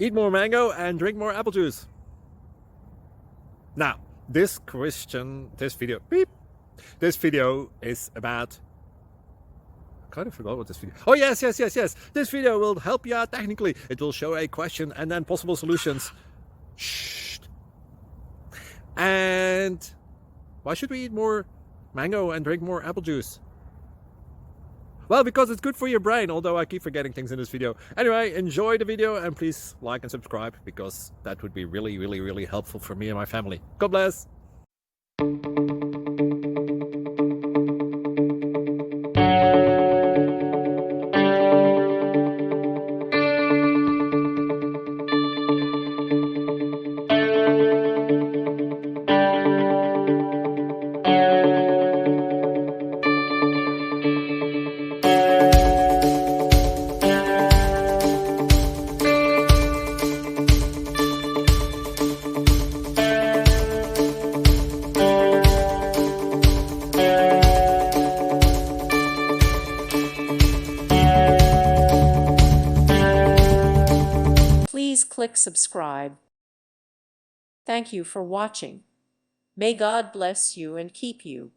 Eat more mango and drink more apple juice. Now, this video is about... I kind of forgot what this video... Oh, yes. This video will help you out technically. It will show a question and then possible solutions. Shh. And why should we eat more mango and drink more apple juice? Well, because it's good for your brain, although I keep forgetting things in this video. Anyway, enjoy the video and please like and subscribe, because that would be really helpful for me and my family. God bless! Please click subscribe. Thank you for watching. May God bless you and keep you.